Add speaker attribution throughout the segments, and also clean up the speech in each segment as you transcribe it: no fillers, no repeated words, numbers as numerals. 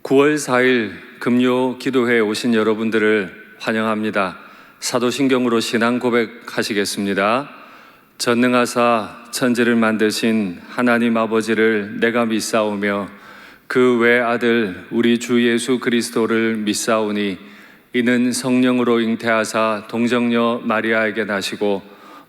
Speaker 1: 9월 4일 금요 기도회에 오신 여러분들을 환영합니다. 사도신경으로 신앙 고백하시겠습니다. 전능하사 천지를 만드신 하나님 아버지를 내가 믿사오며 그 외아들 우리 주 예수 그리스도를 믿사오니 이는 성령으로 잉태하사 동정녀 마리아에게 나시고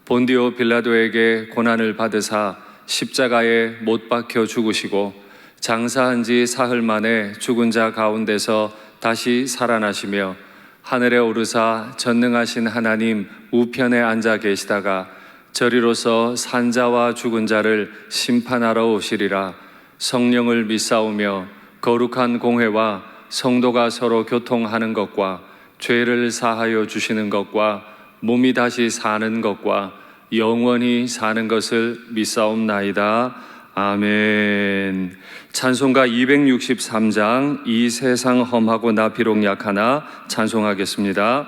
Speaker 1: 본디오 빌라도에게 고난을 받으사 십자가에 못 박혀 죽으시고 장사한 지 사흘 만에 죽은 자 가운데서 다시 살아나시며 하늘에 오르사 전능하신 하나님 우편에 앉아 계시다가 저리로서 산자와 죽은 자를 심판하러 오시리라. 성령을 믿사오며 거룩한 공회와 성도가 서로 교통하는 것과 죄를 사하여 주시는 것과 몸이 다시 사는 것과 영원히 사는 것을 믿사옵나이다. 아멘. 찬송가 263장 이 세상 험하고 나 비록 약하나 찬송하겠습니다.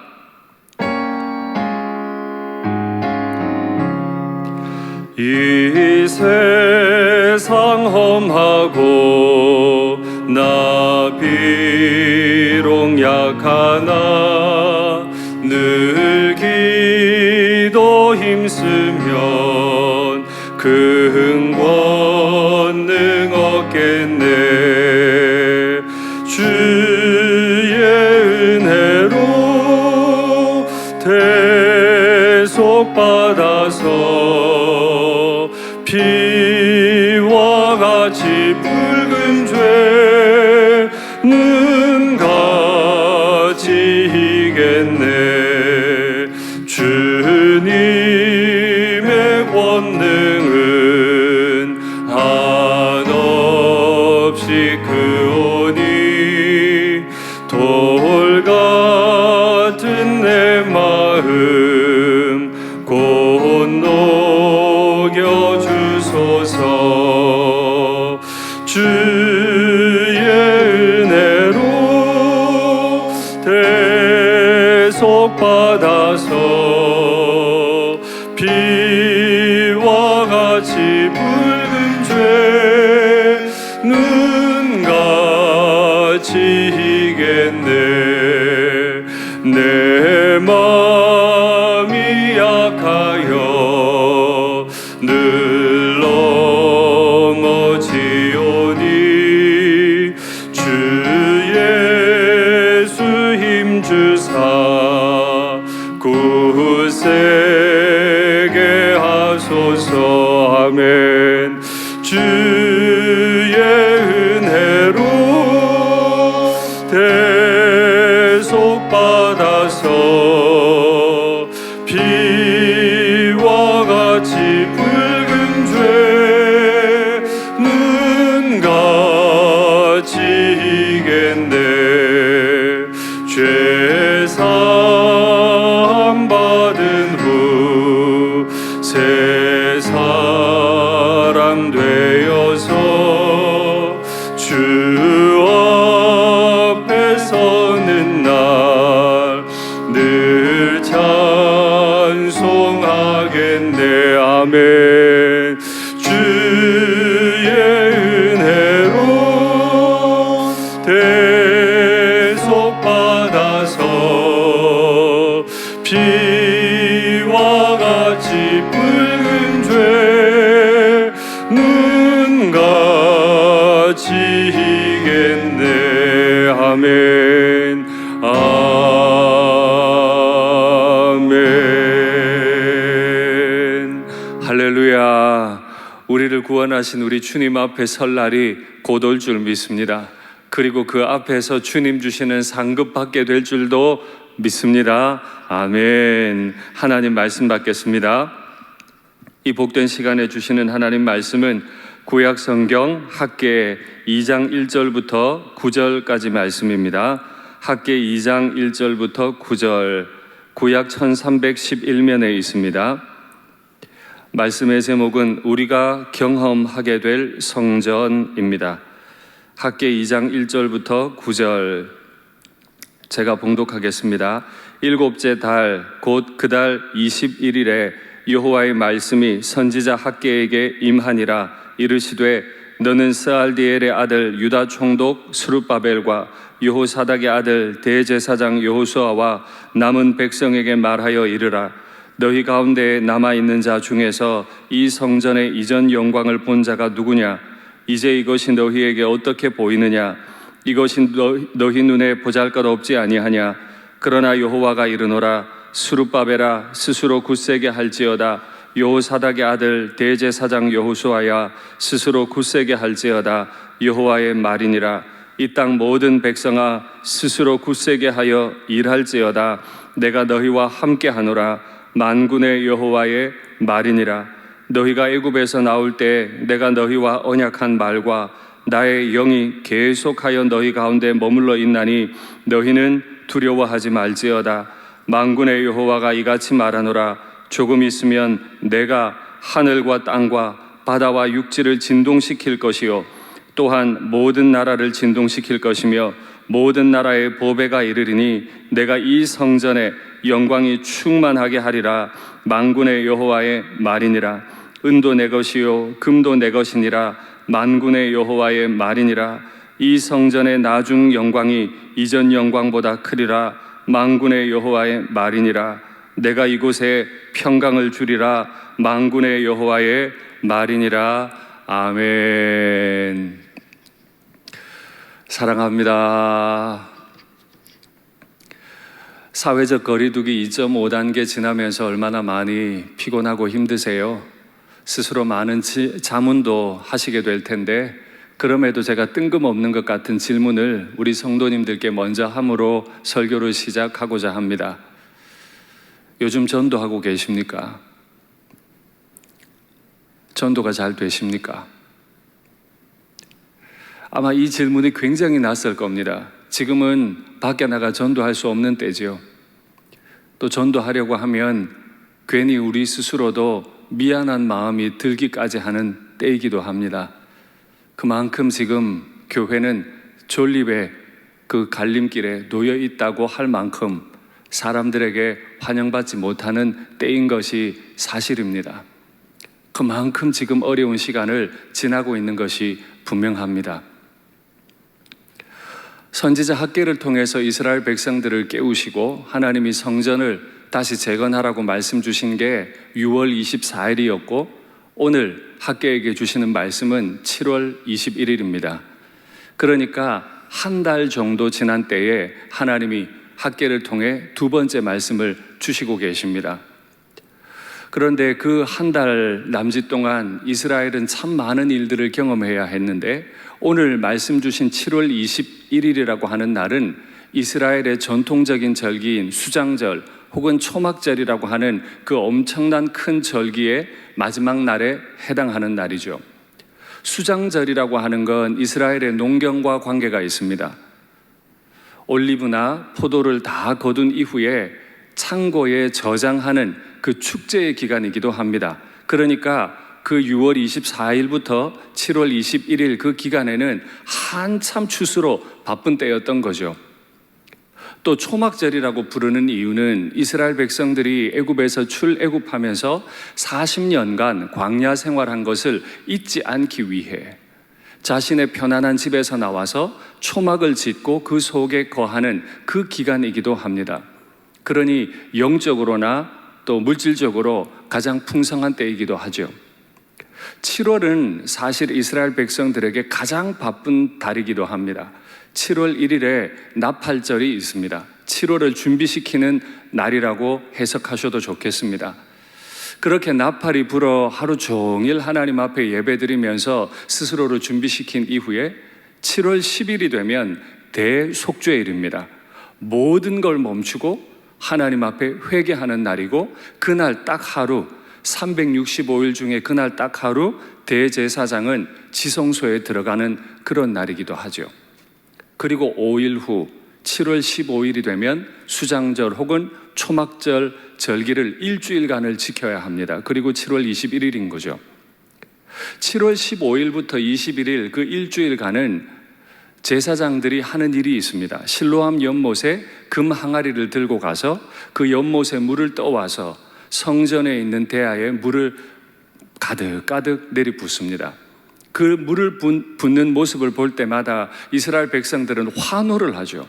Speaker 1: 이 세상 험하고 나 비록 약하나 늘 기도 힘쓰면 큰 권능 얻겠네. 주의 은혜로 대속받아서 피와 같이 붉은 죄는 같이 이겠네. 주님의 권능은 한없이 크오니 돌 같은 내 마음 곧 녹여주소서. 주의 은혜로 대속받아서 피와 같이 붉은 죄는 같이 이겠네. 내 마음이 약하여 늘 넘어지오니 주 예수 힘주사 굳세게 하소서. 아멘. 주의 은혜로 대속받아서 피와 같이 붉은 죄는 같이 이겠네. 죄사함 받은 후 새 사람 되어서 주 앞에 서는 날 늘 찬송하겠네. 아멘. 주의 은혜로 대속받아서 피와 같이 붉은 죄는 같이 이겠네. 아멘. 아멘. 할렐루야. 우리를 구원하신 우리 주님 앞에 설 날이 곧 올 줄 믿습니다. 그리고 그 앞에서 주님 주시는 상급 받게 될 줄도 믿습니다. 아멘. 하나님 말씀 받겠습니다. 이 복된 시간에 주시는 하나님 말씀은 구약 성경 학개 2장 1절부터 9절까지 말씀입니다. 학개 2장 1절부터 9절, 구약 1311면에 있습니다. 말씀의 제목은 우리가 경험하게 될 성전입니다. 학개 2장 1절부터 9절 제가 봉독하겠습니다. 일곱째 달 곧 그 달 21일에 여호와의 말씀이 선지자 학개에게 임하니라. 이르시되 너는 스알디엘의 아들 유다 총독 스룹바벨과 여호사닥의 아들 대제사장 여호수아와 남은 백성에게 말하여 이르라. 너희 가운데 남아있는 자 중에서 이 성전의 이전 영광을 본 자가 누구냐? 이제 이것이 너희에게 어떻게 보이느냐? 이것이 너희 눈에 보잘것없지 아니하냐? 그러나 여호와가 이르노라. 스룹바벨아 스스로 굳세게 할지어다. 여호사닥의 아들 대제사장 여호수아야 스스로 굳세게 할지어다. 여호와의 말이니라. 이 땅 모든 백성아 스스로 굳세게 하여 일할지어다. 내가 너희와 함께 하노라. 만군의 여호와의 말이니라. 너희가 애굽에서 나올 때 내가 너희와 언약한 말과 나의 영이 계속하여 너희 가운데 머물러 있나니 너희는 두려워하지 말지어다. 만군의 여호와가 이같이 말하노라. 조금 있으면 내가 하늘과 땅과 바다와 육지를 진동시킬 것이요 또한 모든 나라를 진동시킬 것이며 모든 나라의 보배가 이르리니 내가 이 성전에 영광이 충만하게 하리라. 만군의 여호와의 말이니라. 은도 내 것이요 금도 내 것이니라. 만군의 여호와의 말이니라. 이 성전의 나중 영광이 이전 영광보다 크리라. 만군의 여호와의 말이니라. 내가 이곳에 평강을 주리라. 만군의 여호와의 말이니라. 아멘. 사랑합니다. 사회적 거리두기 2.5단계 지나면서 얼마나 많이 피곤하고 힘드세요? 스스로 많은 자문도 하시게 될 텐데 그럼에도 제가 뜬금없는 것 같은 질문을 우리 성도님들께 먼저 함으로 설교를 시작하고자 합니다. 요즘 전도하고 계십니까? 전도가 잘 되십니까? 아마 이 질문이 굉장히 낯설 겁니다. 지금은 밖에 나가 전도할 수 없는 때지요. 또 전도하려고 하면 괜히 우리 스스로도 미안한 마음이 들기까지 하는 때이기도 합니다. 그만큼 지금 교회는 존립의 그 갈림길에 놓여 있다고 할 만큼 사람들에게 환영받지 못하는 때인 것이 사실입니다. 그만큼 지금 어려운 시간을 지나고 있는 것이 분명합니다. 선지자 학개를 통해서 이스라엘 백성들을 깨우시고 하나님이 성전을 다시 재건하라고 말씀 주신 게 6월 24일이었고 오늘 학개에게 주시는 말씀은 7월 21일입니다. 그러니까 한 달 정도 지난 때에 하나님이 학개를 통해 두 번째 말씀을 주시고 계십니다. 그런데 그 한 달 남짓 동안 이스라엘은 참 많은 일들을 경험해야 했는데 오늘 말씀 주신 7월 21일이라고 하는 날은 이스라엘의 전통적인 절기인 수장절 혹은 초막절이라고 하는 그 엄청난 큰 절기의 마지막 날에 해당하는 날이죠. 수장절이라고 하는 건 이스라엘의 농경과 관계가 있습니다. 올리브나 포도를 다 거둔 이후에 창고에 저장하는 그 축제의 기간이기도 합니다. 그러니까 그 6월 24일부터 7월 21일 그 기간에는 한참 추수로 바쁜 때였던 거죠. 또 초막절이라고 부르는 이유는 이스라엘 백성들이 애굽에서 출애굽하면서 40년간 광야 생활한 것을 잊지 않기 위해 자신의 편안한 집에서 나와서 초막을 짓고 그 속에 거하는 그 기간이기도 합니다. 그러니 영적으로나 또 물질적으로 가장 풍성한 때이기도 하죠. 7월은 사실 이스라엘 백성들에게 가장 바쁜 달이기도 합니다. 7월 1일에 나팔절이 있습니다. 7월을 준비시키는 날이라고 해석하셔도 좋겠습니다. 그렇게 나팔이 불어 하루 종일 하나님 앞에 예배드리면서 스스로를 준비시킨 이후에 7월 10일이 되면 대속죄일입니다. 모든 걸 멈추고 하나님 앞에 회개하는 날이고 그날 딱 하루 365일 중에 그날 딱 하루 대제사장은 지성소에 들어가는 그런 날이기도 하죠. 그리고 5일 후 7월 15일이 되면 수장절 혹은 초막절 절기를 일주일간을 지켜야 합니다. 그리고 7월 21일인 거죠. 7월 15일부터 21일 그 일주일간은 제사장들이 하는 일이 있습니다. 실로암 연못에 금 항아리를 들고 가서 그 연못에 물을 떠와서 성전에 있는 대야에 물을 가득 내리붓습니다. 그 물을 붓는 모습을 볼 때마다 이스라엘 백성들은 환호를 하죠.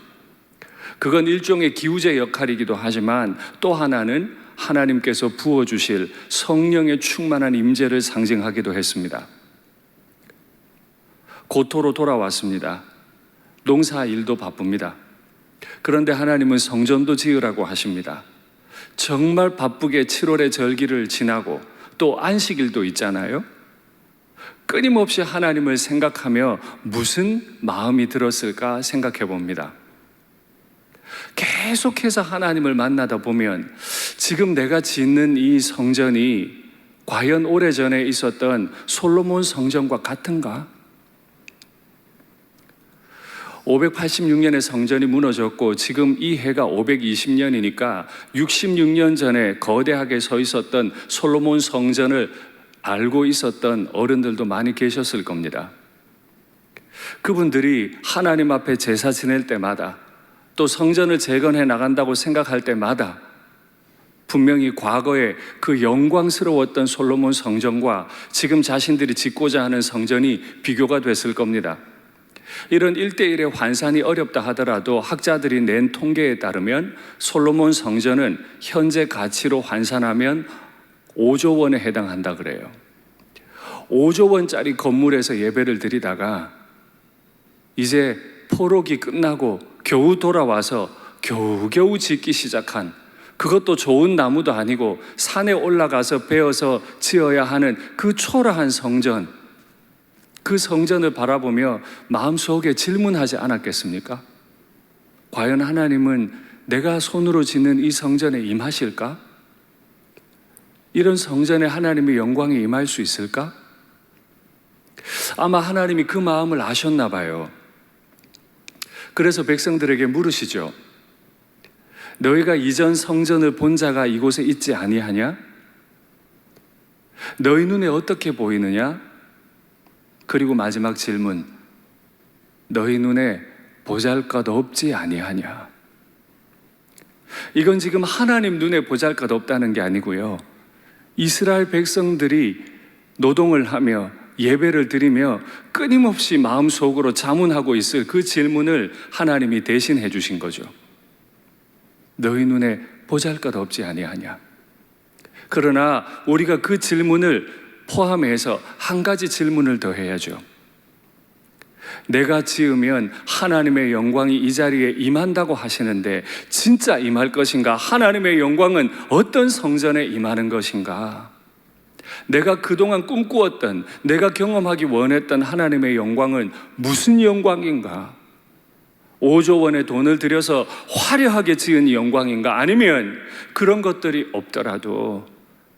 Speaker 1: 그건 일종의 기우제 역할이기도 하지만 또 하나는 하나님께서 부어주실 성령의 충만한 임재를 상징하기도 했습니다. 고토로 돌아왔습니다. 농사 일도 바쁩니다. 그런데 하나님은 성전도 지으라고 하십니다. 정말 바쁘게 7월의 절기를 지나고 또 안식일도 있잖아요. 끊임없이 하나님을 생각하며 무슨 마음이 들었을까 생각해 봅니다. 계속해서 하나님을 만나다 보면 지금 내가 짓는 이 성전이 과연 오래전에 있었던 솔로몬 성전과 같은가? 586년에 성전이 무너졌고 지금 이 해가 520년이니까 66년 전에 거대하게 서 있었던 솔로몬 성전을 알고 있었던 어른들도 많이 계셨을 겁니다. 그분들이 하나님 앞에 제사 지낼 때마다 또 성전을 재건해 나간다고 생각할 때마다 분명히 과거에 그 영광스러웠던 솔로몬 성전과 지금 자신들이 짓고자 하는 성전이 비교가 됐을 겁니다. 이런 1대1의 환산이 어렵다 하더라도 학자들이 낸 통계에 따르면 솔로몬 성전은 현재 가치로 환산하면 5조 원에 해당한다 그래요. 5조 원짜리 건물에서 예배를 드리다가 이제 포록이 끝나고 겨우 돌아와서 겨우겨우 짓기 시작한, 그것도 좋은 나무도 아니고 산에 올라가서 베어서 지어야 하는 그 초라한 성전, 그 성전을 바라보며 마음속에 질문하지 않았겠습니까? 과연 하나님은 내가 손으로 짓는 이 성전에 임하실까? 이런 성전에 하나님의 영광이 임할 수 있을까? 아마 하나님이 그 마음을 아셨나 봐요. 그래서 백성들에게 물으시죠. 너희가 이전 성전을 본 자가 이곳에 있지 아니하냐? 너희 눈에 어떻게 보이느냐? 그리고 마지막 질문, 너희 눈에 보잘것 없지 아니하냐? 이건 지금 하나님 눈에 보잘것 없다는 게 아니고요, 이스라엘 백성들이 노동을 하며 예배를 드리며 끊임없이 마음속으로 자문하고 있을 그 질문을 하나님이 대신해 주신 거죠. 너희 눈에 보잘것 없지 아니하냐? 그러나 우리가 그 질문을 포함해서 한 가지 질문을 더 해야죠. 내가 지으면 하나님의 영광이 이 자리에 임한다고 하시는데 진짜 임할 것인가? 하나님의 영광은 어떤 성전에 임하는 것인가? 내가 그동안 꿈꾸었던, 내가 경험하기 원했던 하나님의 영광은 무슨 영광인가? 5조 원의 돈을 들여서 화려하게 지은 영광인가? 아니면 그런 것들이 없더라도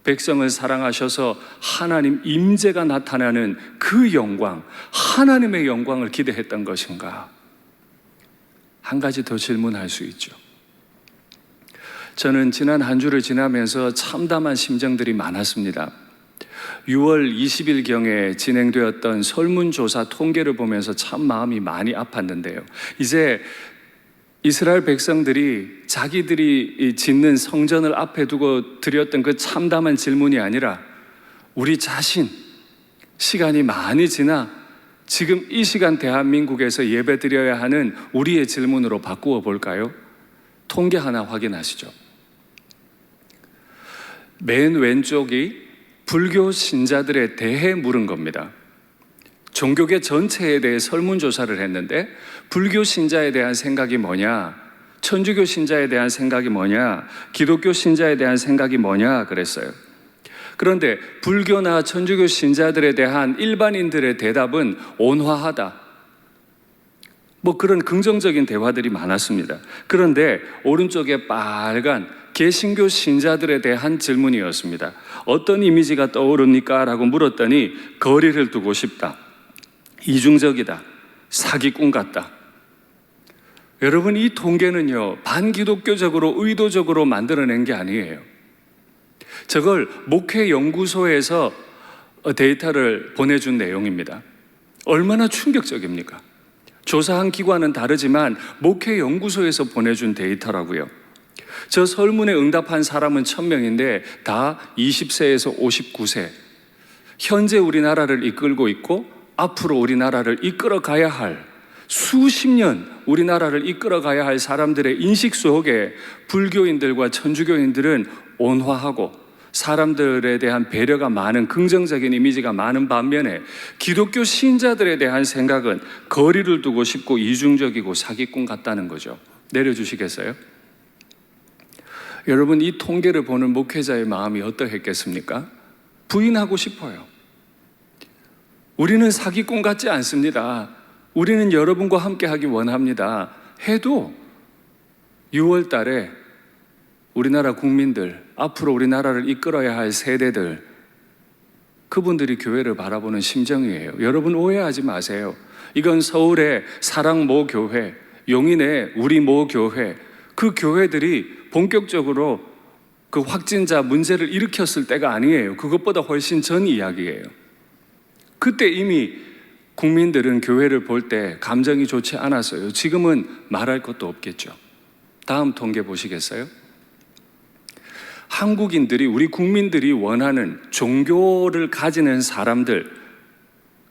Speaker 1: 백성을 사랑하셔서 하나님 임재가 나타나는 그 영광, 하나님의 영광을 기대했던 것인가? 한 가지 더 질문할 수 있죠. 저는 지난 한 주를 지나면서 참담한 심정들이 많았습니다. 6월 20일경에 진행되었던 설문조사 통계를 보면서 참 마음이 많이 아팠는데요. 이제 이스라엘 백성들이 자기들이 짓는 성전을 앞에 두고 드렸던 그 참담한 질문이 아니라 우리 자신, 시간이 많이 지나 지금 이 시간 대한민국에서 예배 드려야 하는 우리의 질문으로 바꾸어 볼까요? 통계 하나 확인하시죠. 맨 왼쪽이 불교 신자들에 대해 물은 겁니다. 종교계 전체에 대해 설문조사를 했는데 불교 신자에 대한 생각이 뭐냐, 천주교 신자에 대한 생각이 뭐냐, 기독교 신자에 대한 생각이 뭐냐 그랬어요. 그런데 불교나 천주교 신자들에 대한 일반인들의 대답은 온화하다, 뭐 그런 긍정적인 대화들이 많았습니다. 그런데 오른쪽에 빨간 개신교 신자들에 대한 질문이었습니다. 어떤 이미지가 떠오릅니까? 라고 물었더니 거리를 두고 싶다, 이중적이다, 사기꾼 같다. 여러분, 이 통계는요, 반기독교적으로 의도적으로 만들어낸 게 아니에요. 저걸 목회연구소에서 데이터를 보내준 내용입니다. 얼마나 충격적입니까? 조사한 기관은 다르지만 목회연구소에서 보내준 데이터라고요. 저 설문에 응답한 사람은 1000명인데 다 20세에서 59세, 현재 우리나라를 이끌고 있고 앞으로 우리나라를 이끌어 가야 할, 수십 년 우리나라를 이끌어 가야 할 사람들의 인식 속에 불교인들과 천주교인들은 온화하고 사람들에 대한 배려가 많은, 긍정적인 이미지가 많은 반면에 기독교 신자들에 대한 생각은 거리를 두고 싶고 이중적이고 사기꾼 같다는 거죠. 내려주시겠어요? 여러분, 이 통계를 보는 목회자의 마음이 어떠했겠습니까? 부인하고 싶어요. 우리는 사기꾼 같지 않습니다. 우리는 여러분과 함께 하기 원합니다. 해도 6월 달에 우리나라 국민들, 앞으로 우리나라를 이끌어야 할 세대들, 그분들이 교회를 바라보는 심정이에요. 여러분 오해하지 마세요. 이건 서울의 사랑 모 교회, 용인의 우리 모 교회, 그 교회들이 본격적으로 그 확진자 문제를 일으켰을 때가 아니에요. 그것보다 훨씬 전 이야기예요. 그때 이미 국민들은 교회를 볼 때 감정이 좋지 않았어요. 지금은 말할 것도 없겠죠. 다음 통계 보시겠어요? 한국인들이, 우리 국민들이 원하는 종교를 가지는 사람들,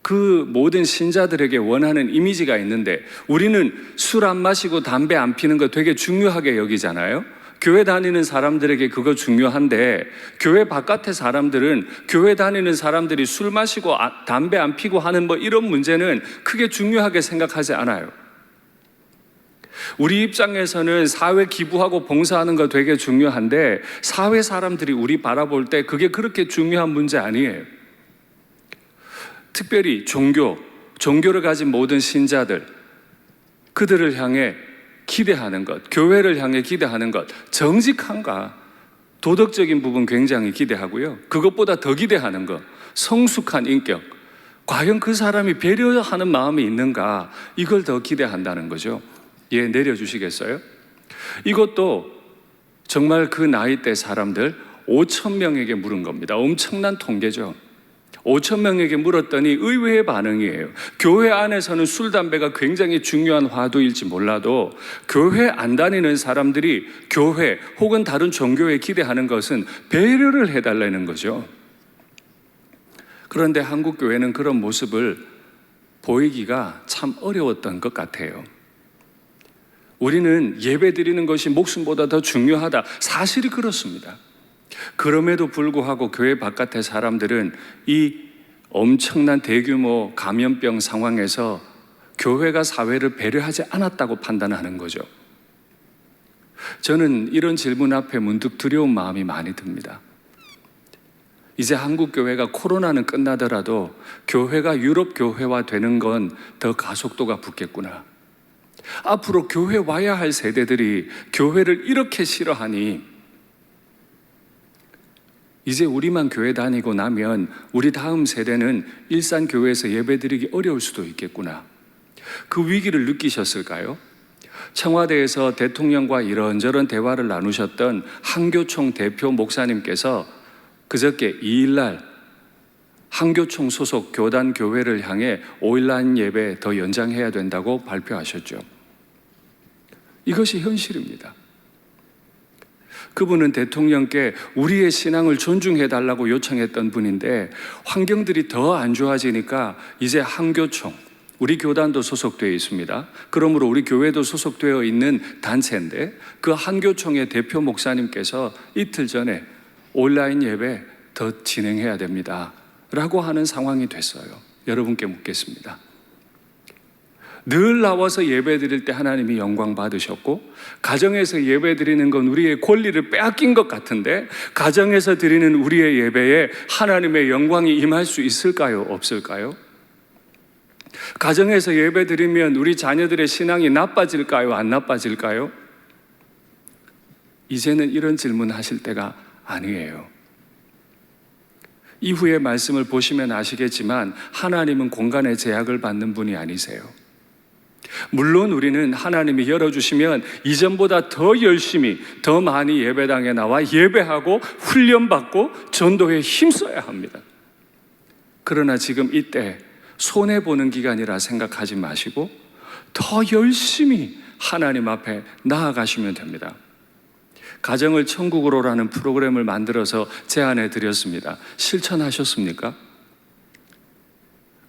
Speaker 1: 그 모든 신자들에게 원하는 이미지가 있는데, 우리는 술 안 마시고 담배 안 피는 거 되게 중요하게 여기잖아요. 교회 다니는 사람들에게 그거 중요한데, 교회 바깥의 사람들은 교회 다니는 사람들이 술 마시고 담배 안 피고 하는 뭐 이런 문제는 크게 중요하게 생각하지 않아요. 우리 입장에서는 사회 기부하고 봉사하는 거 되게 중요한데, 사회 사람들이 우리 바라볼 때 그게 그렇게 중요한 문제 아니에요. 특별히 종교를 가진 모든 신자들, 그들을 향해 기대하는 것, 교회를 향해 기대하는 것, 정직한가, 도덕적인 부분 굉장히 기대하고요. 그것보다 더 기대하는 것, 성숙한 인격, 과연 그 사람이 배려하는 마음이 있는가, 이걸 더 기대한다는 거죠. 예, 내려주시겠어요? 이것도 정말 그 나이대 사람들 5천 명에게 물은 겁니다. 엄청난 통계죠. 5천 명에게 물었더니 의외의 반응이에요. 교회 안에서는 술, 담배가 굉장히 중요한 화두일지 몰라도 교회 안 다니는 사람들이 교회 혹은 다른 종교에 기대하는 것은 배려를 해달라는 거죠. 그런데 한국 교회는 그런 모습을 보이기가 참 어려웠던 것 같아요. 우리는 예배 드리는 것이 목숨보다 더 중요하다. 사실이 그렇습니다. 그럼에도 불구하고 교회 바깥의 사람들은 이 엄청난 대규모 감염병 상황에서 교회가 사회를 배려하지 않았다고 판단하는 거죠. 저는 이런 질문 앞에 문득 두려운 마음이 많이 듭니다. 이제 한국 교회가 코로나는 끝나더라도 교회가 유럽 교회화 되는 건 더 가속도가 붙겠구나. 앞으로 교회 와야 할 세대들이 교회를 이렇게 싫어하니 이제 우리만 교회 다니고 나면 우리 다음 세대는 일산 교회에서 예배드리기 어려울 수도 있겠구나. 그 위기를 느끼셨을까요? 청와대에서 대통령과 이런저런 대화를 나누셨던 한교총 대표 목사님께서 그저께 2일날 한교총 소속 교단 교회를 향해 5일날 예배 더 연장해야 된다고 발표하셨죠. 이것이 현실입니다. 그분은 대통령께 우리의 신앙을 존중해달라고 요청했던 분인데 환경들이 더 안 좋아지니까 이제 한교총, 우리 교단도 소속되어 있습니다. 그러므로 우리 교회도 소속되어 있는 단체인데 그 한교총의 대표 목사님께서 이틀 전에 온라인 예배 더 진행해야 됩니다 라고 하는 상황이 됐어요. 여러분께 묻겠습니다. 늘 나와서 예배 드릴 때 하나님이 영광 받으셨고, 가정에서 예배 드리는 건 우리의 권리를 빼앗긴 것 같은데 가정에서 드리는 우리의 예배에 하나님의 영광이 임할 수 있을까요? 없을까요? 가정에서 예배 드리면 우리 자녀들의 신앙이 나빠질까요? 안 나빠질까요? 이제는 이런 질문 하실 때가 아니에요. 이후의 말씀을 보시면 아시겠지만 하나님은 공간의 제약을 받는 분이 아니세요. 물론 우리는 하나님이 열어주시면 이전보다 더 열심히 더 많이 예배당에 나와 예배하고 훈련받고 전도에 힘써야 합니다. 그러나 지금 이때 손해보는 기간이라 생각하지 마시고 더 열심히 하나님 앞에 나아가시면 됩니다. 가정을 천국으로라는 프로그램을 만들어서 제안해 드렸습니다. 실천하셨습니까?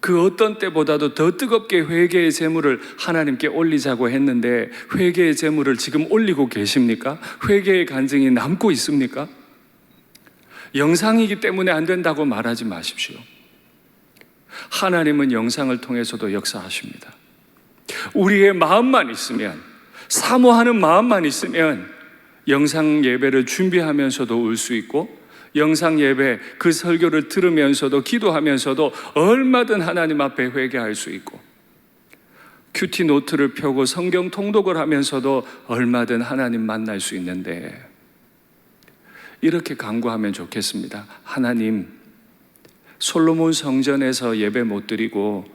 Speaker 1: 그 어떤 때보다도 더 뜨겁게 회개의 제물을 하나님께 올리자고 했는데 회개의 제물을 지금 올리고 계십니까? 회개의 간증이 남고 있습니까? 영상이기 때문에 안 된다고 말하지 마십시오. 하나님은 영상을 통해서도 역사하십니다. 우리의 마음만 있으면, 사모하는 마음만 있으면 영상 예배를 준비하면서도 올 수 있고, 영상 예배 그 설교를 들으면서도 기도하면서도 얼마든 하나님 앞에 회개할 수 있고, 큐티 노트를 펴고 성경 통독을 하면서도 얼마든 하나님 만날 수 있는데, 이렇게 간구하면 좋겠습니다. 하나님, 솔로몬 성전에서 예배 못 드리고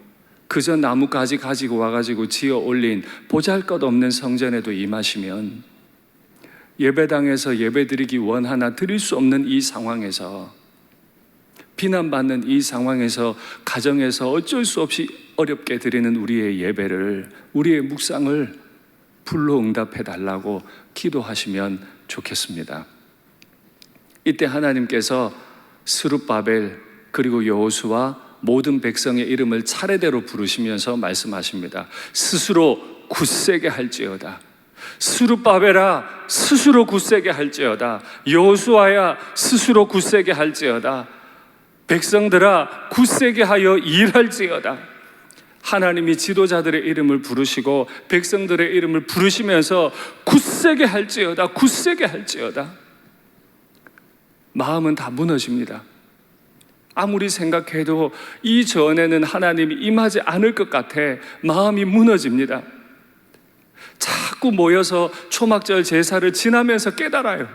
Speaker 1: 그저 나뭇가지 가지고 와가지고 지어 올린 보잘것없는 성전에도 임하시면, 예배당에서 예배드리기 원하나 드릴 수 없는 이 상황에서, 비난받는 이 상황에서, 가정에서 어쩔 수 없이 어렵게 드리는 우리의 예배를, 우리의 묵상을 불로 응답해 달라고 기도하시면 좋겠습니다. 이때 하나님께서 스룹바벨 그리고 여호수아 모든 백성의 이름을 차례대로 부르시면서 말씀하십니다. 스스로 굳세게 할지어다. 스룹바벨아 스스로 굳세게 할지어다. 여호수아야 스스로 굳세게 할지어다. 백성들아 굳세게 하여 일할지어다. 하나님이 지도자들의 이름을 부르시고 백성들의 이름을 부르시면서 굳세게 할지어다, 굳세게 할지어다. 마음은 다 무너집니다. 아무리 생각해도 이전에는 하나님이 임하지 않을 것 같아 마음이 무너집니다. 자꾸 모여서 초막절 제사를 지나면서 깨달아요.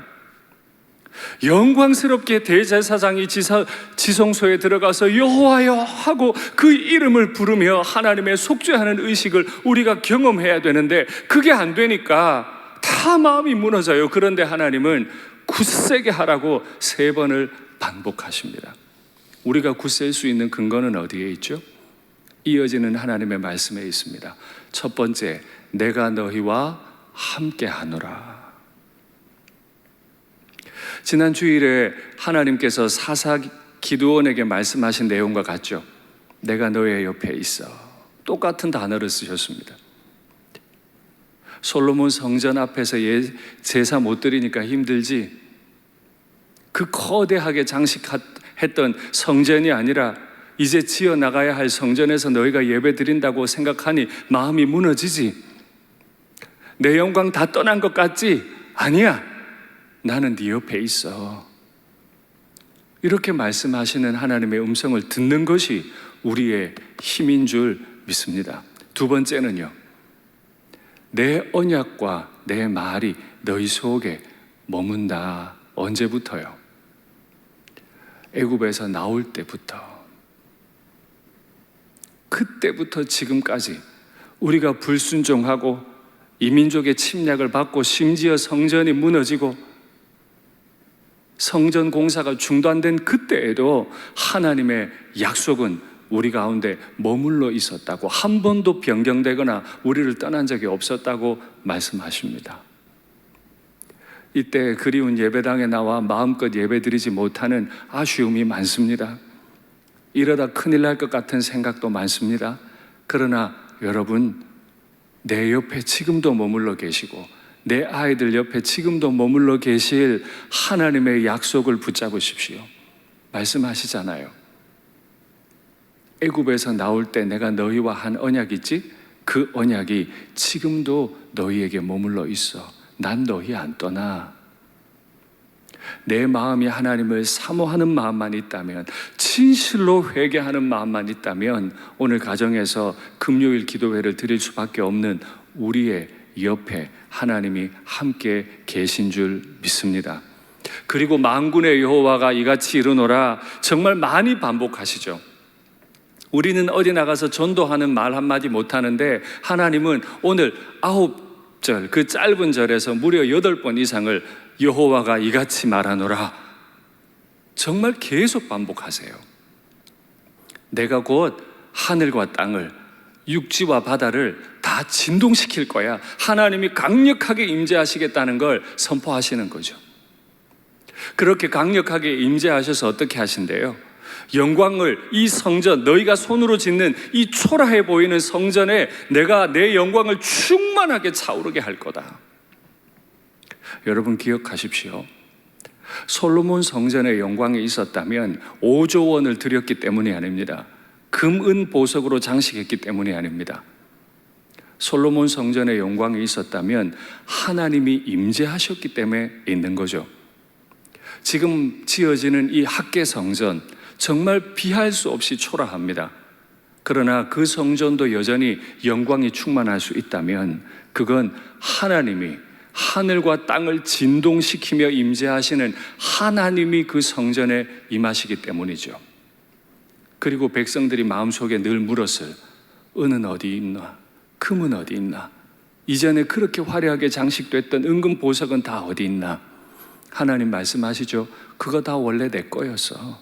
Speaker 1: 영광스럽게 대제사장이 지성소에 들어가서 여호와여 하고 그 이름을 부르며 하나님의 속죄하는 의식을 우리가 경험해야 되는데 그게 안 되니까 다 마음이 무너져요. 그런데 하나님은 굳세게 하라고 3번을 반복하십니다. 우리가 굳셀 수 있는 근거는 어디에 있죠? 이어지는 하나님의 말씀에 있습니다. 첫 번째, 내가 너희와 함께 하노라. 지난 주일에 하나님께서 사사 기드온에게 말씀하신 내용과 같죠? 내가 너의 옆에 있어. 똑같은 단어를 쓰셨습니다. 솔로몬 성전 앞에서 제사 못 드리니까 힘들지, 그 거대하게 장식했던 성전이 아니라 이제 지어 나가야 할 성전에서 너희가 예배 드린다고 생각하니 마음이 무너지지? 내 영광 다 떠난 것 같지? 아니야, 나는 네 옆에 있어. 이렇게 말씀하시는 하나님의 음성을 듣는 것이 우리의 힘인 줄 믿습니다. 두 번째는요, 내 언약과 내 말이 너희 속에 머문다. 언제부터요? 애굽에서 나올 때부터. 그때부터 지금까지 우리가 불순종하고 이민족의 침략을 받고 심지어 성전이 무너지고 성전 공사가 중단된 그때에도 하나님의 약속은 우리 가운데 머물러 있었다고, 한 번도 변경되거나 우리를 떠난 적이 없었다고 말씀하십니다. 이때 그리운 예배당에 나와 마음껏 예배드리지 못하는 아쉬움이 많습니다. 이러다 큰일 날 것 같은 생각도 많습니다. 그러나 여러분, 내 옆에 지금도 머물러 계시고 내 아이들 옆에 지금도 머물러 계실 하나님의 약속을 붙잡으십시오. 말씀하시잖아요. 애굽에서 나올 때 내가 너희와 한 언약이 있지? 그 언약이 지금도 너희에게 머물러 있어. 난 너희 안 떠나. 내 마음이 하나님을 사모하는 마음만 있다면, 진실로 회개하는 마음만 있다면 오늘 가정에서 금요일 기도회를 드릴 수밖에 없는 우리의 옆에 하나님이 함께 계신 줄 믿습니다. 그리고 만군의 여호와가 이같이 이르노라, 정말 많이 반복하시죠. 우리는 어디 나가서 전도하는 말 한마디 못하는데 하나님은 오늘 9절, 그 짧은 절에서 무려 8번 이상을 여호와가 이같이 말하노라 정말 계속 반복하세요. 내가 곧 하늘과 땅을, 육지와 바다를 다 진동시킬 거야. 하나님이 강력하게 임재하시겠다는 걸 선포하시는 거죠. 그렇게 강력하게 임재하셔서 어떻게 하신대요? 영광을, 이 성전, 너희가 손으로 짓는 이 초라해 보이는 성전에 내가 내 영광을 충만하게 차오르게 할 거다. 여러분 기억하십시오. 솔로몬 성전의 영광이 있었다면 5조 원을 드렸기 때문이 아닙니다. 금, 은, 보석으로 장식했기 때문이 아닙니다. 솔로몬 성전의 영광이 있었다면 하나님이 임재하셨기 때문에 있는 거죠. 지금 지어지는 이 학계 성전, 정말 비할 수 없이 초라합니다. 그러나 그 성전도 여전히 영광이 충만할 수 있다면 그건 하나님이, 하늘과 땅을 진동시키며 임재하시는 하나님이 그 성전에 임하시기 때문이죠. 그리고 백성들이 마음속에 늘 물었을, 은은 어디 있나? 금은 어디 있나? 이전에 그렇게 화려하게 장식됐던 은금 보석은 다 어디 있나? 하나님 말씀하시죠. 그거 다 원래 내 거였어.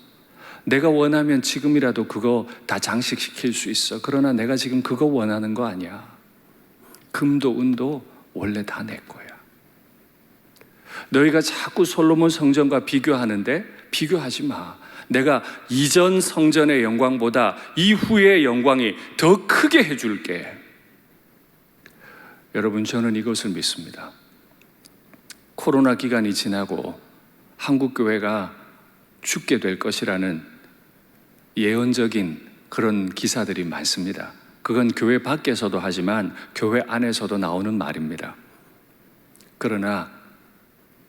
Speaker 1: 내가 원하면 지금이라도 그거 다 장식시킬 수 있어. 그러나 내가 지금 그거 원하는 거 아니야. 금도 은도 원래 다 내 거야. 너희가 자꾸 솔로몬 성전과 비교하는데 비교하지 마. 내가 이전 성전의 영광보다 이후의 영광이 더 크게 해줄게. 여러분, 저는 이것을 믿습니다. 코로나 기간이 지나고 한국교회가 죽게 될 것이라는 예언적인 그런 기사들이 많습니다. 그건 교회 밖에서도 하지만 교회 안에서도 나오는 말입니다. 그러나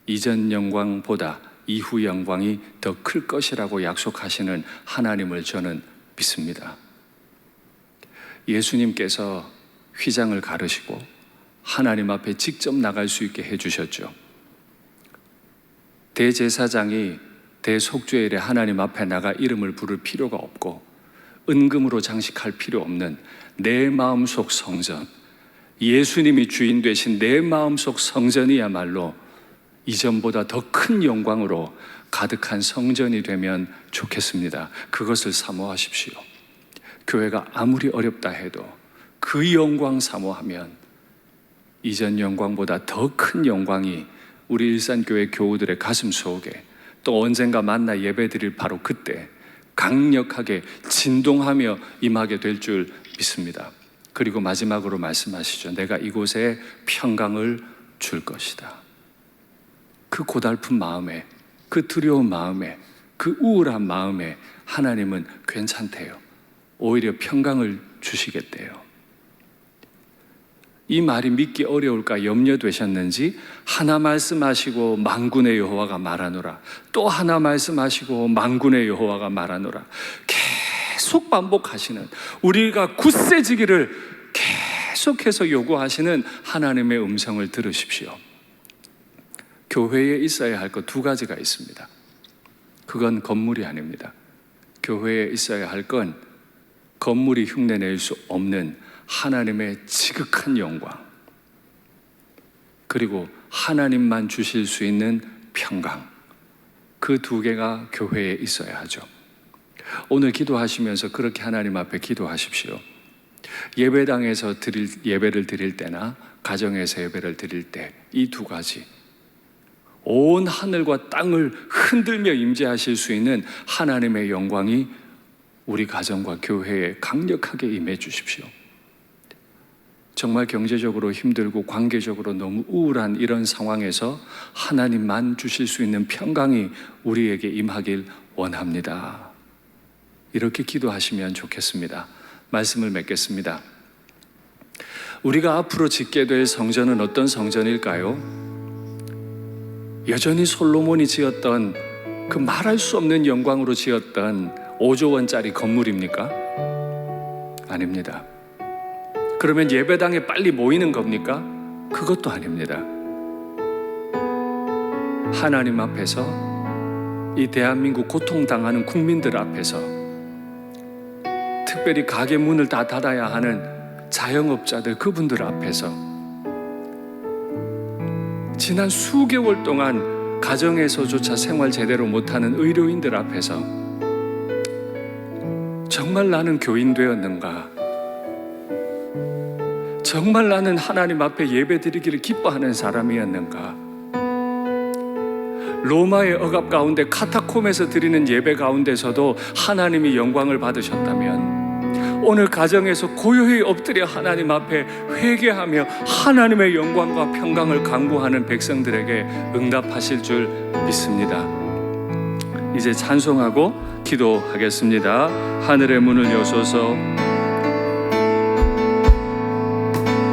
Speaker 1: 이전 영광보다 이후 영광이 더 클 것이라고 약속하시는 하나님을 저는 믿습니다. 예수님께서 휘장을 가르시고 하나님 앞에 직접 나갈 수 있게 해주셨죠. 대제사장이 대속죄일에 하나님 앞에 나가 이름을 부를 필요가 없고 은금으로 장식할 필요 없는 내 마음속 성전, 예수님이 주인 되신 내 마음속 성전이야말로 이전보다 더 큰 영광으로 가득한 성전이 되면 좋겠습니다. 그것을 사모하십시오. 교회가 아무리 어렵다 해도 그 영광 사모하면 이전 영광보다 더 큰 영광이 우리 일산교회 교우들의 가슴 속에 또 언젠가 만나 예배드릴 바로 그때 강력하게 진동하며 임하게 될 줄 믿습니다. 그리고 마지막으로 말씀하시죠. 내가 이곳에 평강을 줄 것이다. 그 고달픈 마음에, 그 두려운 마음에, 그 우울한 마음에 하나님은 괜찮대요. 오히려 평강을 주시겠대요. 이 말이 믿기 어려울까 염려되셨는지 하나 말씀하시고 만군의 여호와가 말하노라, 또 하나 말씀하시고 만군의 여호와가 말하노라, 계속 반복하시는, 우리가 굳세지기를 계속해서 요구하시는 하나님의 음성을 들으십시오. 교회에 있어야 할 것 두 가지가 있습니다. 그건 건물이 아닙니다. 교회에 있어야 할 건 건물이 흉내낼 수 없는 하나님의 지극한 영광, 그리고 하나님만 주실 수 있는 평강, 그 두 개가 교회에 있어야 하죠. 오늘 기도하시면서 그렇게 하나님 앞에 기도하십시오. 예배당에서 예배를 드릴 때나 가정에서 예배를 드릴 때 이 두 가지, 온 하늘과 땅을 흔들며 임재하실 수 있는 하나님의 영광이 우리 가정과 교회에 강력하게 임해 주십시오. 정말 경제적으로 힘들고 관계적으로 너무 우울한 이런 상황에서 하나님만 주실 수 있는 평강이 우리에게 임하길 원합니다. 이렇게 기도하시면 좋겠습니다. 말씀을 맺겠습니다. 우리가 앞으로 짓게 될 성전은 어떤 성전일까요? 여전히 솔로몬이 지었던 그 말할 수 없는 영광으로 지었던 5조 원짜리 건물입니까? 아닙니다. 그러면 예배당에 빨리 모이는 겁니까? 그것도 아닙니다. 하나님 앞에서, 이 대한민국 고통당하는 국민들 앞에서, 특별히 가게 문을 다 닫아야 하는 자영업자들, 그분들 앞에서, 지난 수개월 동안 가정에서조차 생활 제대로 못하는 의료인들 앞에서 정말 나는 교인 되었는가? 정말 나는 하나님 앞에 예배드리기를 기뻐하는 사람이었는가? 로마의 억압 가운데 카타콤에서 드리는 예배 가운데서도 하나님이 영광을 받으셨다면, 오늘 가정에서 고요히 엎드려 하나님 앞에 회개하며 하나님의 영광과 평강을 간구하는 백성들에게 응답하실 줄 믿습니다. 이제 찬송하고 기도하겠습니다. 하늘의 문을 여소서,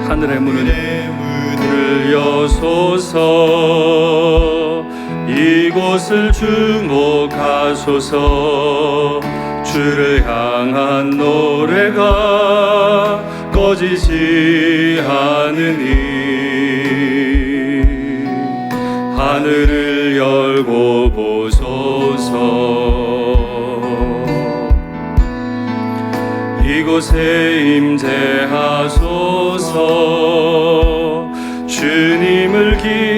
Speaker 1: 하늘의 문을 여소서, 이곳을 주목하소서. 주를 향한 노래가 꺼지지 않으니 하늘을 열고 보소서. 이곳에 임재하소서. 주님을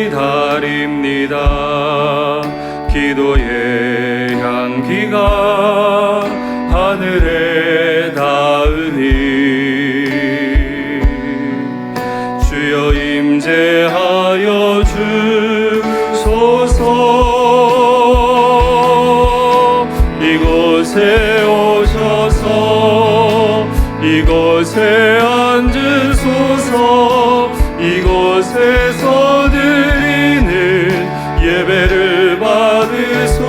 Speaker 1: 기다립니다. 기도의 향기가 하늘에 닿으니 주여 임재하여 주소서. 이곳에 오셔서 이곳에 앉으소서. 이곳에서 드리는 예배를 받으소서.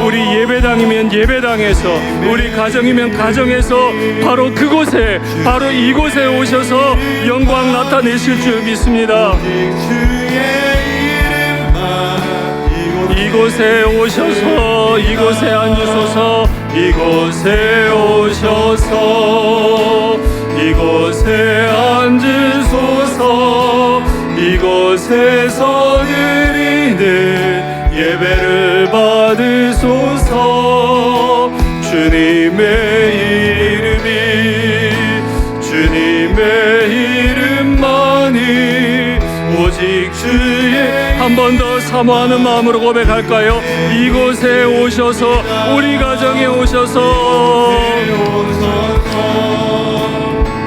Speaker 1: 우리 예배당이면 예배당에서, 우리 가정이면 가정에서 바로 그곳에, 바로 이곳에 오셔서 영광 나타내실 줄 믿습니다. 이곳에 오셔서 이곳에 앉으소서. 이곳에 오셔서 이곳에 앉으소서. 이곳에서 드리는 예배를 받으소서. 주님의 이름만이 오직 주의. 한 번 더 사모하는 마음으로 고백할까요? 이곳에 오셔서, 우리 가정에 오셔서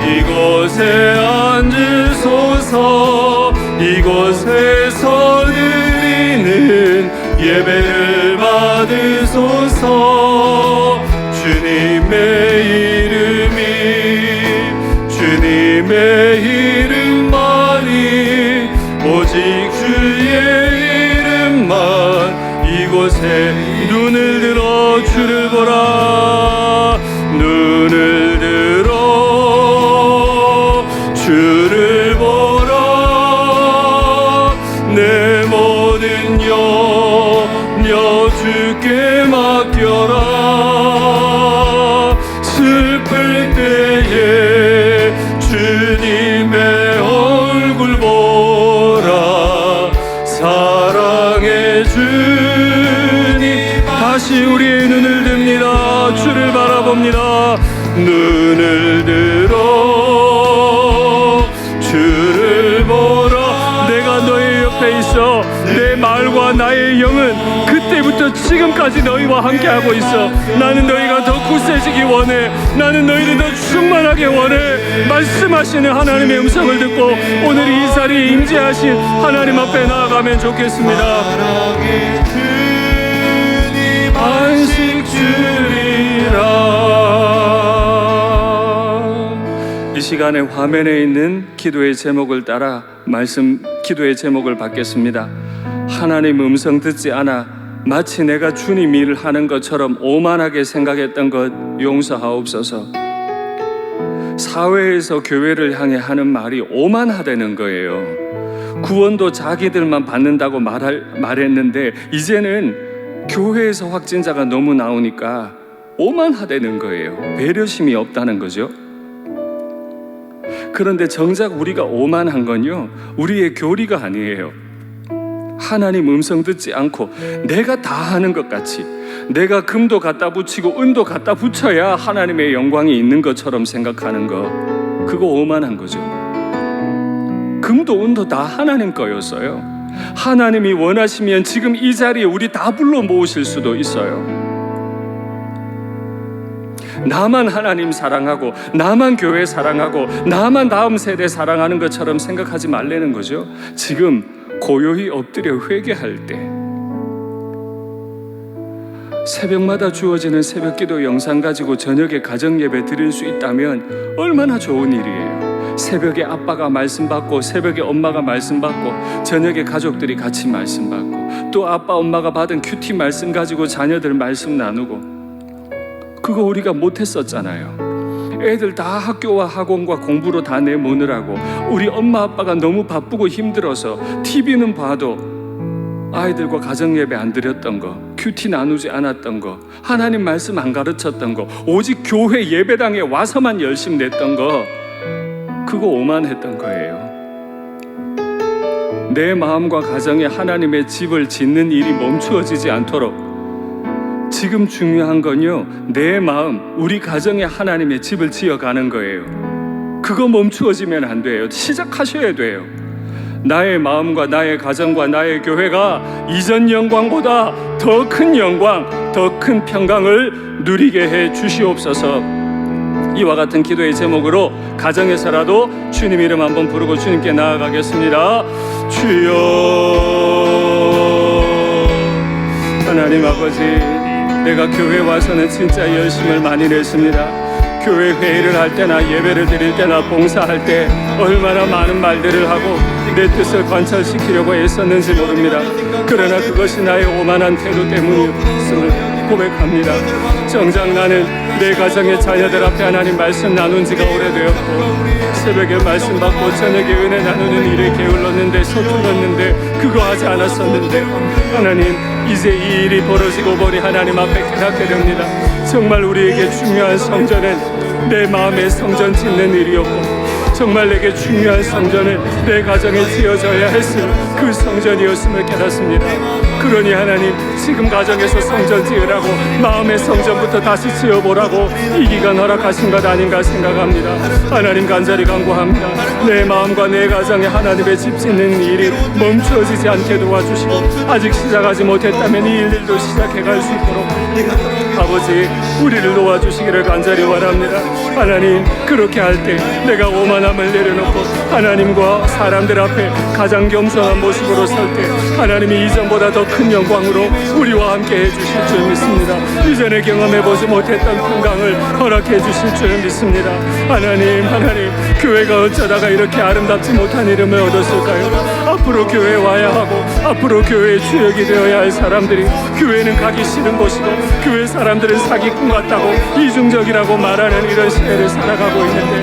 Speaker 1: 이곳에 앉으소서. 이곳에서 드리는 예배를 받으소서. 주님의 이름만이 오직 주의 이름만. 이곳에 눈을 들어 주를 보라. 눈을 들어 주를 보라. 내 모든 염려 주께 맡겨라. 슬플 때에 주님의 얼굴 보라. 사랑의 주님. 다시 우리의 눈을 듭니다. 주를 바라봅니다. 눈을 들어 주를 보라. 내가 너의 옆에 있어. 내 말과 나의 영은 그때부터 지금까지 너희와 함께하고 있어. 나는 너희가 더 굳세지기 원해. 나는 너희를 더 충만하게 원해. 말씀하시는 하나님의 음성을 듣고 오늘 이 자리에 임재하신 하나님 앞에 나아가면 좋겠습니다. 안식 주리라. 이 시간에 화면에 있는 기도의 제목을 따라 기도의 제목을 받겠습니다. 하나님 음성 듣지 않아 마치 내가 주님 일을 하는 것처럼 오만하게 생각했던 것 용서하옵소서. 사회에서 교회를 향해 하는 말이 오만하다는 거예요. 구원도 자기들만 받는다고 말했는데 이제는 교회에서 확진자가 너무 나오니까 오만하다는 거예요. 배려심이 없다는 거죠. 그런데 정작 우리가 오만한 건요, 우리의 교리가 아니에요. 하나님 음성 듣지 않고 내가 다 하는 것 같이, 내가 금도 갖다 붙이고 은도 갖다 붙여야 하나님의 영광이 있는 것처럼 생각하는 거, 그거 오만한 거죠. 금도 은도 다 하나님 거였어요. 하나님이 원하시면 지금 이 자리에 우리 다 불러 모으실 수도 있어요. 나만 하나님 사랑하고 나만 교회 사랑하고 나만 다음 세대 사랑하는 것처럼 생각하지 말라는 거죠. 지금 고요히 엎드려 회개할 때 새벽마다 주어지는 새벽기도 영상 가지고 저녁에 가정예배 드릴 수 있다면 얼마나 좋은 일이에요. 새벽에 아빠가 말씀 받고, 새벽에 엄마가 말씀 받고, 저녁에 가족들이 같이 말씀 받고, 또 아빠 엄마가 받은 큐티 말씀 가지고 자녀들 말씀 나누고. 그거 우리가 못했었잖아요. 애들 다 학교와 학원과 공부로 다 내모느라고 우리 엄마 아빠가 너무 바쁘고 힘들어서 TV는 봐도 아이들과 가정예배 안 드렸던 거, 큐티 나누지 않았던 거, 하나님 말씀 안 가르쳤던 거, 오직 교회 예배당에 와서만 열심 냈던 거, 그거 오만했던 거예요. 내 마음과 가정에 하나님의 집을 짓는 일이 멈추어지지 않도록 지금 중요한 건요, 내 마음, 우리 가정에 하나님의 집을 지어가는 거예요. 그거 멈추어지면 안 돼요. 시작하셔야 돼요. 나의 마음과 나의 가정과 나의 교회가 이전 영광보다 더 큰 영광, 더 큰 평강을 누리게 해 주시옵소서. 이와 같은 기도의 제목으로 가정에서라도 주님 이름 한번 부르고 주님께 나아가겠습니다. 주여, 하나님 아버지, 내가 교회 와서는 진짜 열심을 많이 냈습니다. 교회 회의를 할 때나 예배를 드릴 때나 봉사할 때 얼마나 많은 말들을 하고 내 뜻을 관철시키려고 애썼는지 모릅니다. 그러나 그것이 나의 오만한 태도 때문이었음을 고백합니다. 정작 나는 내 가정의 자녀들 앞에 하나님 말씀 나눈 지가 오래되었고, 새벽에 말씀 받고 저녁에 은혜 나누는 일에 게을렀는데, 서툴렀는데, 그거 하지 않았었는데, 하나님 이제 이 일이 벌어지고 보니 하나님 앞에 깨닫게 됩니다. 정말 우리에게 중요한 성전은 내 마음의 성전 짓는 일이었고, 정말 내게 중요한 성전은 내 가정에 지어져야 했을 그 성전이었음을 깨닫습니다. 그러니 하나님, 지금 가정에서 성전 지으라고, 마음의 성전부터 다시 지어보라고 이 기간 허락하신 것 아닌가 생각합니다. 하나님 간절히 간구합니다. 내 마음과 내 가정에 하나님의 집 짓는 일이 멈추어지지 않게 도와주시고, 아직 시작하지 못했다면 이 일들도 시작해갈 수 있도록 아버지, 우리를 도와주시기를 간절히 원합니다. 하나님, 그렇게 할 때 내가 오만함을 내려놓고 하나님과 사람들 앞에 가장 겸손한 모습으로 설 때 하나님이 이전보다 더 큰 영광으로 우리와 함께 해주실 줄 믿습니다. 이전에 경험해보지 못했던 평강을 허락해 주실 줄 믿습니다. 하나님, 교회가 어쩌다가 이렇게 아름답지 못한 이름을 얻었을까요? 앞으로 교회에 와야 하고, 앞으로 교회의 주역이 되어야 할 사람들이 교회는 가기 싫은 곳이고, 교회 사람들은 사기꾼 같다고, 이중적이라고 말하는 이런 시대를 살아가고 있는데,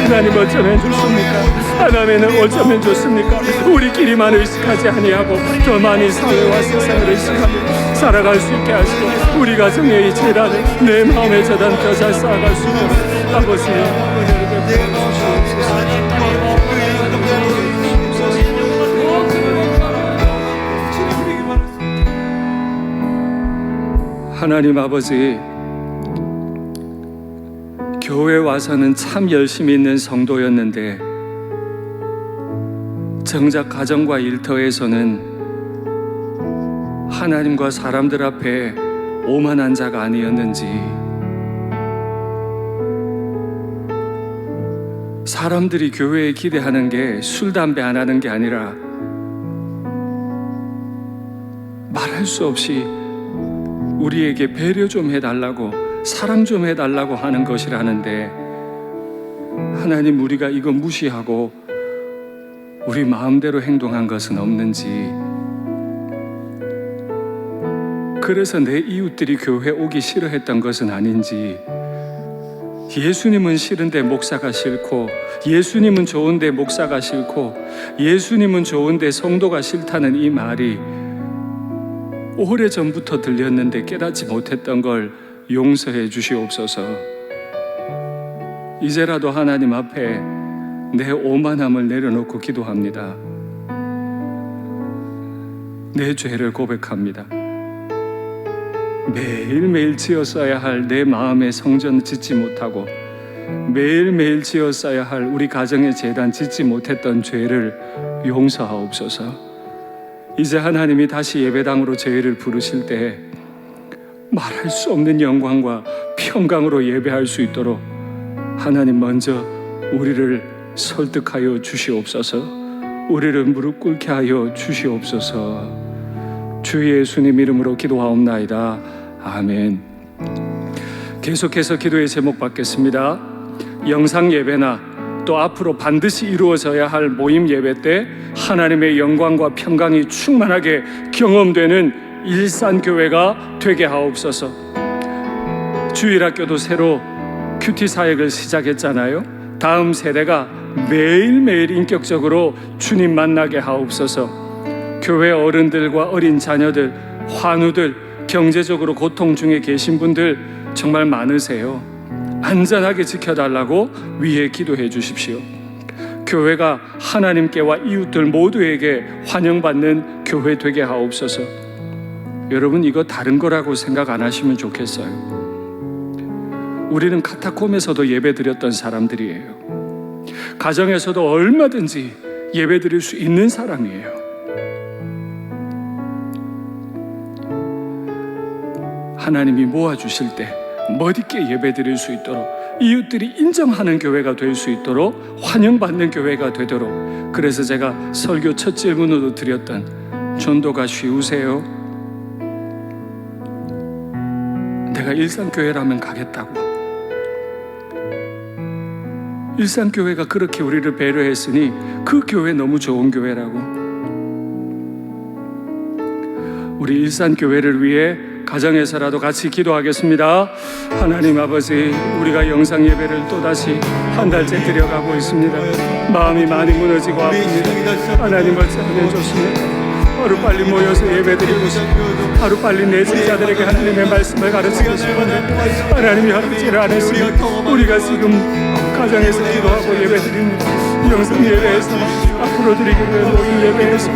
Speaker 1: 하나님 어쩌면 좋습니까? 하나님은 어쩌면 좋습니까? 우리끼리만 의식하지 아니하고 더 많이 사회와 세상을 의식하며 살아갈 수 있게 하시고, 우리 가정의 이 재단을 내 마음의 재단 더 잘 쌓아갈 수 있도록 아버지 은혜를 베풀어 주시옵소서. 하나님 아버지, 교회 와서는 참 열심히 있는 성도였는데 정작 가정과 일터에서는 하나님과 사람들 앞에 오만한 자가 아니었는지, 사람들이 교회에 기대하는 게 술, 담배 안 하는 게 아니라 말할 수 없이 우리에게 배려 좀 해달라고, 사랑 좀 해달라고 하는 것이라는데, 하나님, 우리가 이거 무시하고 우리 마음대로 행동한 것은 없는지, 그래서 내 이웃들이 교회 오기 싫어했던 것은 아닌지, 예수님은 싫은데 목사가 싫고, 예수님은 좋은데 목사가 싫고, 예수님은 좋은데 성도가 싫다는 이 말이 오래전부터 들렸는데 깨닫지 못했던 걸 용서해 주시옵소서. 이제라도 하나님 앞에 내 오만함을 내려놓고 기도합니다. 내 죄를 고백합니다. 매일매일 지었어야 할 내 마음의 성전 짓지 못하고, 매일매일 지었어야 할 우리 가정의 재단 짓지 못했던 죄를 용서하옵소서. 이제 하나님이 다시 예배당으로 저희를 부르실 때 말할 수 없는 영광과 평강으로 예배할 수 있도록 하나님 먼저 우리를 설득하여 주시옵소서. 우리를 무릎 꿇게 하여 주시옵소서. 주 예수님 이름으로 기도하옵나이다. 아멘. 계속해서 기도의 제목 받겠습니다. 영상 예배나 또 앞으로 반드시 이루어져야 할 모임 예배 때 하나님의 영광과 평강이 충만하게 경험되는 일산교회가 되게 하옵소서. 주일학교도 새로 큐티 사역을 시작했잖아요. 다음 세대가 매일매일 인격적으로 주님 만나게 하옵소서. 교회 어른들과 어린 자녀들, 환우들, 경제적으로 고통 중에 계신 분들 정말 많으세요. 안전하게 지켜달라고 위에 기도해 주십시오. 교회가 하나님께와 이웃들 모두에게 환영받는 교회 되게 하옵소서. 여러분, 이거 다른 거라고 생각 안 하시면 좋겠어요. 우리는 카타콤에서도 예배 드렸던 사람들이에요. 가정에서도 얼마든지 예배 드릴 수 있는 사람이에요. 하나님이 모아주실 때 멋있게 예배 드릴 수 있도록, 이웃들이 인정하는 교회가 될 수 있도록, 환영받는 교회가 되도록. 그래서 제가 설교 첫 질문으로 드렸던 전도가 쉬우세요? 내가 일산교회라면 가겠다고. 일산교회가 그렇게 우리를 배려했으니 그 교회 너무 좋은 교회라고. 우리 일산교회를 위해 가정에서라도 같이 기도하겠습니다. 하나님 아버지, 우리가 영상 예배를 또다시 한 달째 드려가고 있습니다. 마음이 많이 무너지고 아픕니다. 하나님 말씀해 주시면 하루빨리 모여서 예배드리고 싶고, 하루빨리 내 제자들에게 하나님의 말씀을 가르치고 싶은데 하나님이 하루치를 안 했으니 우리가 지금 가정에서 기도하고 예배드립니다. 영상 예배에서 앞으로 드리기로 한 모든 예배에서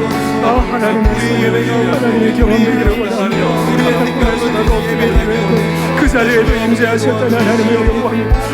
Speaker 1: 하나님의 경험되기를 원합니다. 그 자리에도 임재하셨던 하나님의 영광,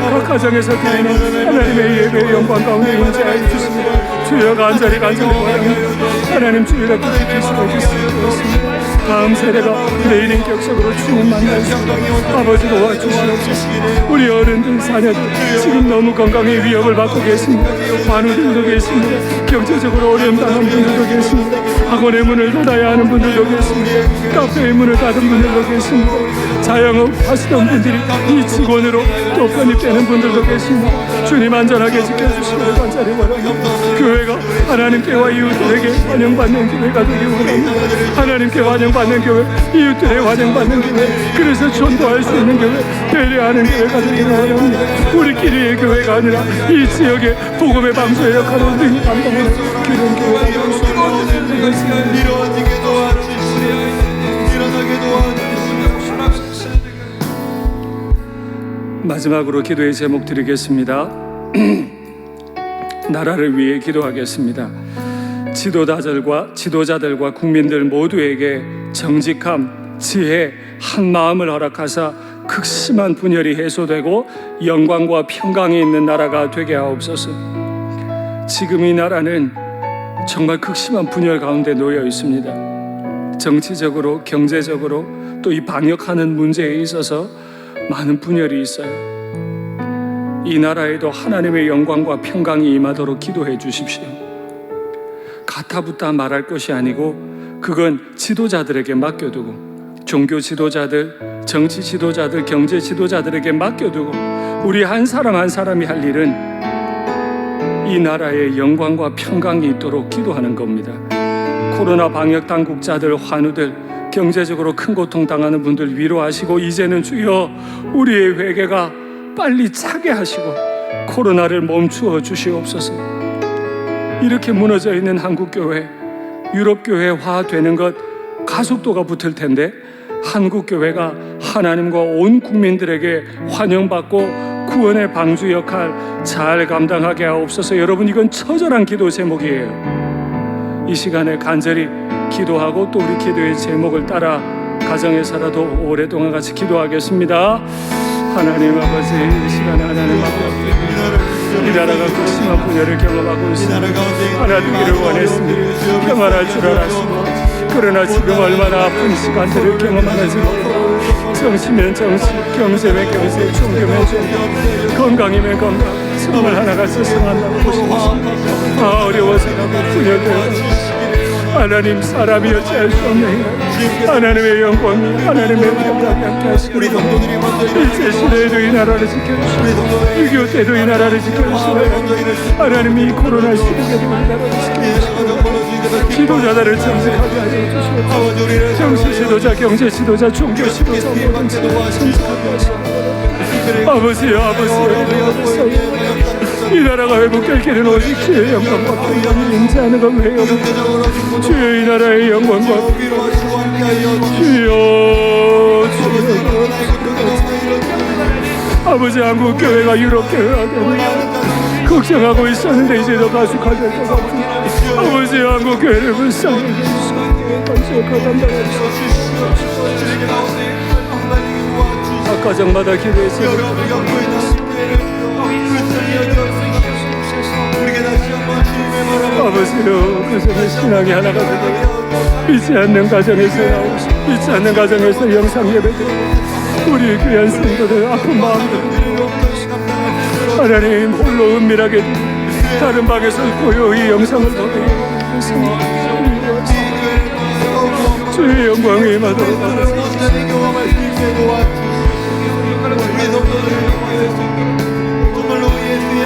Speaker 1: 각 가정에서 드리는 하나님의 예배의 영광 가운데 임재하여 주십니다. 주여, 간절히 원합니다. 하나님 주일에 기쁘게 주시옵소서. 다음 세대가 매일 인격적으로 주님 만날 수 있도록 아버지 도와주시옵소서. 우리 어른들, 자녀들 지금 너무 건강의 위협을 받고 계십니다. 환우들도 계십니다. 경제적으로 어려움 당한 분들도 계십니다. 학원의 문을 닫아야 하는 분들도 계십니다. 카페의 문을 닫은 분들도 계십니다. 자영업 하시던 분들이 이 직원으로 또 편입되는 분들도 계십니다. 주님 안전하게 지켜주시기를 간절히 원합니다. 교회가 하나님께와 이웃들에게 환영받는 교회가 되기 원합니다. 하나님께 환영받는 교회, 이웃들의 환영받는 교회, 그래서 전도할 수 있는 교회, 배려하는 교회가 되기를 원합니다. 우리끼리의 교회가 아니라 이 지역의 복음의 방주의 역할을 능히 감당하는 그런 교회가 되길 원합니다.
Speaker 2: 이루어지게 도와주시옵소서. 일어나게 도와주시옵소서.
Speaker 1: 마지막으로 기도의 제목 드리겠습니다. 나라를 위해 기도하겠습니다. 지도자들과 국민들 모두에게 정직함, 지혜, 한 마음을 허락하사 극심한 분열이 해소되고 영광과 평강이 있는 나라가 되게 하옵소서. 지금 이 나라는 정말 극심한 분열 가운데 놓여 있습니다. 정치적으로, 경제적으로, 또 이 방역하는 문제에 있어서 많은 분열이 있어요. 이 나라에도 하나님의 영광과 평강이 임하도록 기도해 주십시오. 가타부타 말할 것이 아니고 그건 지도자들에게 맡겨두고, 종교 지도자들, 정치 지도자들, 경제 지도자들에게 맡겨두고 우리 한 사람 한 사람이 할 일은 이 나라의 영광과 평강이 있도록 기도하는 겁니다. 코로나 방역 당국자들, 환우들, 경제적으로 큰 고통 당하는 분들 위로하시고, 이제는 주여 우리의 회개가 빨리 차게 하시고 코로나를 멈추어 주시옵소서. 이렇게 무너져 있는 한국교회, 유럽교회화 되는 것 가속도가 붙을 텐데 한국교회가 하나님과 온 국민들에게 환영받고 구원의 방주 역할 잘 감당하게 하옵소서. 여러분, 이건 처절한 기도 제목이에요. 이 시간에 간절히 기도하고 또 우리 기도의 제목을 따라 가정에서라도 오랫동안 같이 기도하겠습니다. 하나님 아버지, 이 시간에 하나님 앞에 이 나라가 극심한 분열을 경험하고 있습니다. 하나 되기를 원했습니다. 평안할 줄 알았습니다. 그러나 지금 얼마나 아픈 시간들을 경험하는지 모르고, 정치면 정치, 경제면 경제, 종교면 종교, 건강이면 건강, 정말 하나가 세상한다고 보시겠습니다. 어려워서 분열되어
Speaker 3: 하나님 사람이 어찌할 수 없네. 하나님의 영광이 하나님의 평강이 함께 하시고
Speaker 2: 우리 성도들이 먼저
Speaker 3: 일제 시대에도 이 나라를 지켜주시고 위교 때도 이 나라를 지켜주시고 하나님 이 코로나 시국에도 이 나라를 지켜주시고 지도자들을 정직하게 하여 주시옵소서. 정치 지도자, 경제 지도자, 종교 지도자 모든 지도자 정직하게 하시옵소서. 아버지여 아버지여 이 나라가 회복될 길은 오직 주의 영광과 평강이 임재하는 것 외에 없습니다. 주여 이 나라의 영광과 주여 아버지 한국 교회가 유럽 교회가 되는 걱정하고 있었는데 이제 더 가속화될 것 같습니다. 아버지 한국 교회를 불쌍히 해주시고 감사하게 각 가정마다 기도했습니다. 아버지요 가정의 신앙이 하나가 되고 믿지 않는 가정에서 나오시고 믿지 않는 가정에서 영상 예배드리고 우리 귀한 성도들 아픈 마음들 하나님 홀로 은밀하게 다른 방에서 고요히 영상을 보내 주의 영광이 임하도록
Speaker 2: 정말로 예수의